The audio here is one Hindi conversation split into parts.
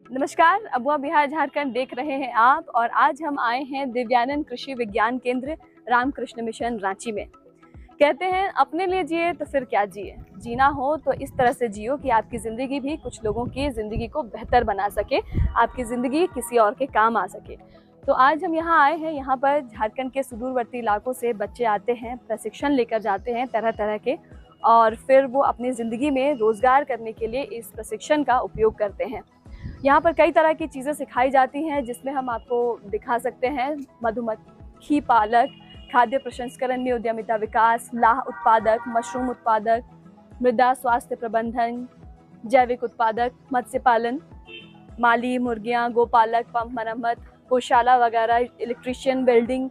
नमस्कार, अबुआ बिहार झारखंड देख रहे हैं आप। और आज हम आए हैं दिव्यानंद कृषि विज्ञान केंद्र रामकृष्ण मिशन रांची में। कहते हैं अपने लिए जिए तो फिर क्या जिए, जीना हो तो इस तरह से जियो कि आपकी ज़िंदगी भी कुछ लोगों की ज़िंदगी को बेहतर बना सके, आपकी ज़िंदगी किसी और के काम आ सके। तो आज हम यहाँ आए हैं। यहाँ पर झारखंड के सुदूरवर्ती इलाकों से बच्चे आते हैं, प्रशिक्षण लेकर जाते हैं तरह तरह के, और फिर वो अपनी ज़िंदगी में रोज़गार करने के लिए इस प्रशिक्षण का उपयोग करते हैं। यहाँ पर कई तरह की चीज़ें सिखाई जाती हैं, जिसमें हम आपको दिखा सकते हैं मधुमक्खी पालक, खाद्य प्रसंस्करण में उद्यमिता विकास, लाह उत्पादक, मशरूम उत्पादक, मृदा स्वास्थ्य प्रबंधन, जैविक उत्पादक, मत्स्य पालन, माली, मुर्गियाँ, गोपालक, पंप मरम्मत, गौशाला वगैरह, इलेक्ट्रीशियन, वेल्डिंग,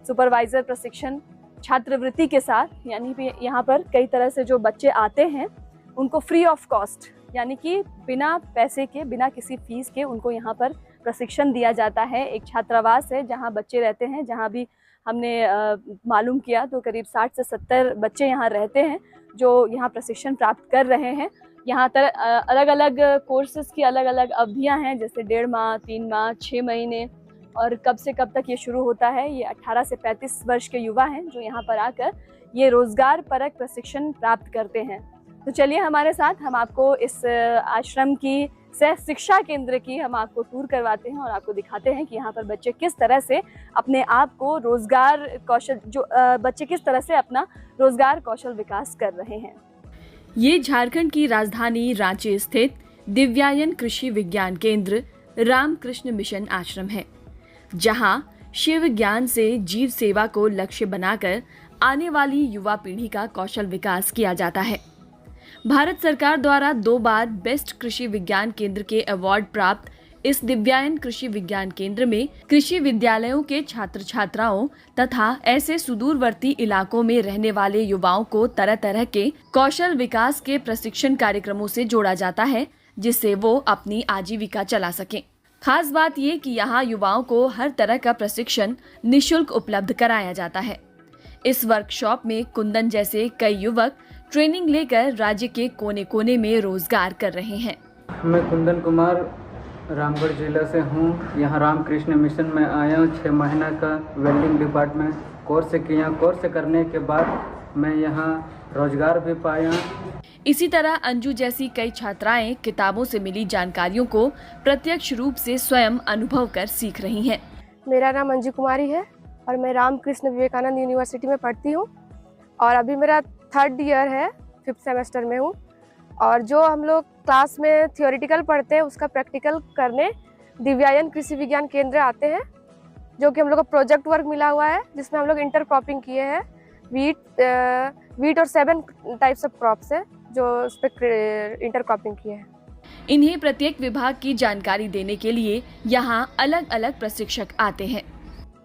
सुपरवाइज़र प्रशिक्षण छात्रवृत्ति के साथ। यानी कि यहाँ पर कई तरह से जो बच्चे आते हैं उनको फ्री ऑफ कॉस्ट, यानी कि बिना पैसे के, बिना किसी फीस के उनको यहाँ पर प्रशिक्षण दिया जाता है। एक छात्रावास है जहाँ बच्चे रहते हैं। जहाँ भी हमने मालूम किया तो करीब 60 से 70 बच्चे यहाँ रहते हैं जो यहाँ प्रशिक्षण प्राप्त कर रहे हैं। यहाँ अलग अलग कोर्सेज़ की अलग अलग अवधियाँ हैं, जैसे 1.5 माह, 3 माह, 6 महीने, और कब से कब तक ये शुरू होता है। ये 18 से 35 वर्ष के युवा हैं जो यहाँ पर आकर ये रोज़गार परक प्रशिक्षण प्राप्त करते हैं। तो चलिए हमारे साथ, हम आपको इस आश्रम की सह शिक्षा केंद्र की हम आपको टूर करवाते हैं और आपको दिखाते हैं कि यहाँ पर बच्चे किस तरह से अपने आप को रोज़गार कौशल, बच्चे किस तरह से अपना रोज़गार कौशल विकास कर रहे हैं। ये झारखंड की राजधानी रांची स्थित दिव्यायन कृषि विज्ञान केंद्र रामकृष्ण मिशन आश्रम है, जहां शिव ज्ञान से जीव सेवा को लक्ष्य बनाकर आने वाली युवा पीढ़ी का कौशल विकास किया जाता है। भारत सरकार द्वारा 2 बार बेस्ट कृषि विज्ञान केंद्र के अवार्ड प्राप्त इस दिव्यायन कृषि विज्ञान केंद्र में कृषि विद्यालयों के छात्र छात्राओं तथा ऐसे सुदूरवर्ती इलाकों में रहने वाले युवाओं को तरह तरह के कौशल विकास के प्रशिक्षण कार्यक्रमों से जोड़ा जाता है, जिससे वो अपनी आजीविका चला सकें। खास बात ये कि यहाँ युवाओं को हर तरह का प्रशिक्षण निःशुल्क उपलब्ध कराया जाता है। इस वर्कशॉप में कुंदन जैसे कई युवक ट्रेनिंग लेकर राज्य के कोने कोने में रोजगार कर रहे हैं। मैं कुंदन कुमार रामगढ़ जिला से हूँ। यहाँ रामकृष्ण मिशन में आया हूँ। 6 महीना का वेल्डिंग डिपार्टमेंट कोर्स किया। कोर्स करने के बाद मैं यहाँ रोजगार भी पाया। इसी तरह अंजू जैसी कई छात्राएं किताबों से मिली जानकारियों को प्रत्यक्ष रूप से स्वयं अनुभव कर सीख रही हैं। मेरा नाम अंजू कुमारी है और मैं रामकृष्ण विवेकानंद यूनिवर्सिटी में पढ़ती हूँ और अभी मेरा 3rd ईयर है, 5th सेमेस्टर में हूँ। और जो हम लोग क्लास में थियोरिटिकल पढ़ते हैं उसका प्रैक्टिकल करने दिव्यायन कृषि विज्ञान केंद्र आते हैं, जो कि हम लोग को प्रोजेक्ट वर्क मिला हुआ है, जिसमें हम लोग इंटरक्रॉपिंग किए हैं। वीट और 7 टाइप्स ऑफ क्रॉप्स है जो उस पर इंटरक्रॉपिंग किए हैं। इन्हें प्रत्येक विभाग की जानकारी देने के लिए यहाँ अलग अलग प्रशिक्षक आते हैं।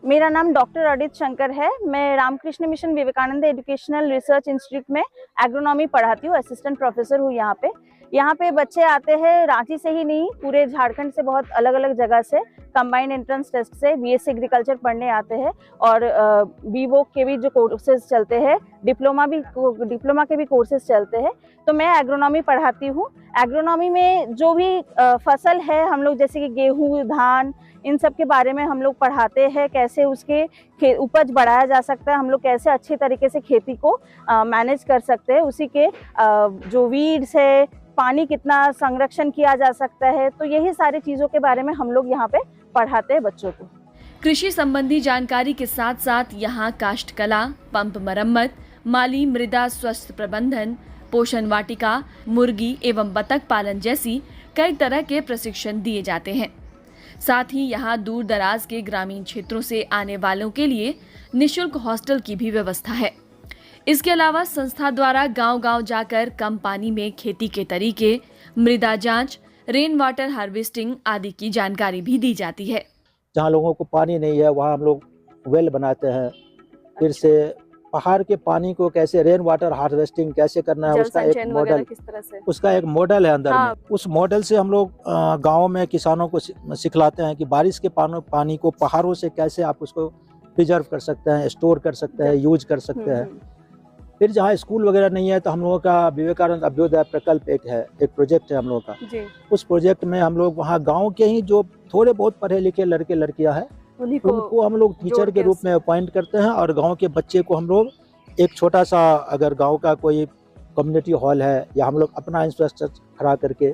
मेरा नाम डॉक्टर अदित शंकर है। मैं Ramakrishna mission Vivekananda educational research institute में एग्रोनॉमी पढ़ाती हूँ, असिस्टेंट प्रोफेसर हूँ यहाँ पे। यहाँ पे बच्चे आते हैं रांची से ही नहीं, पूरे झारखंड से, बहुत अलग अलग जगह से कंबाइंड एंट्रेंस टेस्ट से बीएससी एग्रीकल्चर पढ़ने आते हैं। और बीवोक के भी जो कोर्सेज चलते हैं, डिप्लोमा के भी कोर्सेज चलते हैं। तो मैं एग्रोनॉमी पढ़ाती हूँ। एग्रोनॉमी में जो भी फसल है हम लोग, जैसे कि गेहूँ, धान, इन सब के बारे में हम लोग पढ़ाते हैं। कैसे उसके उपज बढ़ाया जा सकता है, हम लोग कैसे अच्छे तरीके से खेती को मैनेज कर सकते हैं, उसी के जो वीड्स है, पानी कितना संरक्षण किया जा सकता है। तो यही सारी चीज़ों के बारे में हम लोग यहाँ पे पढ़ाते हैं बच्चों को। कृषि संबंधी जानकारी के साथ साथ यहाँ काष्ठ कला, पंप मरम्मत, माली, मृदा स्वास्थ्य प्रबंधन, पोषण वाटिका, मुर्गी एवं बतख पालन जैसी कई तरह के प्रशिक्षण दिए जाते हैं। साथ ही यहाँ दूर दराज के ग्रामीण क्षेत्रों से आने वालों के लिए निःशुल्क हॉस्टल की भी व्यवस्था है। इसके अलावा संस्था द्वारा गांव-गांव जाकर कम पानी में खेती के तरीके, मृदा जांच, रेन वाटर हार्वेस्टिंग आदि की जानकारी भी दी जाती है। जहाँ लोगों को पानी नहीं है वहाँ हम लोग वेल बनाते हैं। फिर से पहाड़ के पानी को कैसे रेन वाटर हार्वेस्टिंग कैसे करना है, उसका एक मॉडल, उसका एक मॉडल है अंदर में। उस मॉडल से हम लोग गाँव में किसानों को सिखलाते हैं कि बारिश के पानी को पहाड़ों से कैसे आप उसको प्रिजर्व कर सकते हैं, स्टोर कर सकते हैं, यूज कर सकते हैं। फिर जहाँ स्कूल वगैरह नहीं है तो हम लोगों का विवेकानंद अभ्युदय प्रकल्प एक प्रोजेक्ट है हम लोगों का जी। उस प्रोजेक्ट में हम लोग वहाँ गांव के ही जो थोड़े बहुत पढ़े लिखे लड़के लड़कियां हैं उनको हम लोग टीचर के रूप में अपॉइंट करते हैं और गांव के बच्चे को हम लोग एक छोटा सा अगर गांव का कोई कम्युनिटी हॉल है या हम लोग अपना इंफ्रास्ट्रक्चर खड़ा करके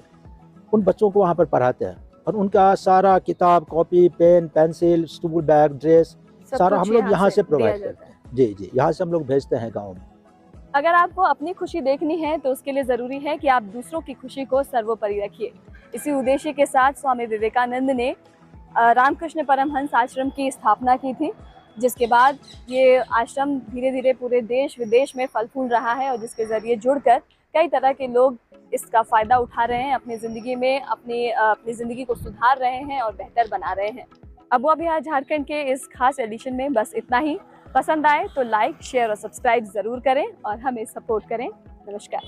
उन बच्चों को वहाँ पर पढ़ाते हैं और उनका सारा किताब copy pen pencil school bag dress सारा हम लोग यहाँ से प्रोवाइड करते हैं। जी, यहाँ से हम लोग भेजते हैं गाँव में। अगर आपको अपनी खुशी देखनी है तो उसके लिए ज़रूरी है कि आप दूसरों की खुशी को सर्वोपरि रखिए। इसी उद्देश्य के साथ स्वामी विवेकानंद ने रामकृष्ण परमहंस आश्रम की स्थापना की थी, जिसके बाद ये आश्रम धीरे धीरे पूरे देश विदेश में फल फूल रहा है और जिसके ज़रिए जुड़कर कई तरह के लोग इसका फ़ायदा उठा रहे हैं, अपनी ज़िंदगी में अपनी ज़िंदगी को सुधार रहे हैं और बेहतर बना रहे हैं। अबुआ बिहार झारखंड के इस खास एडिशन में बस इतना ही। पसंद आए तो लाइक शेयर और सब्सक्राइब ज़रूर करें और हमें सपोर्ट करें। नमस्कार।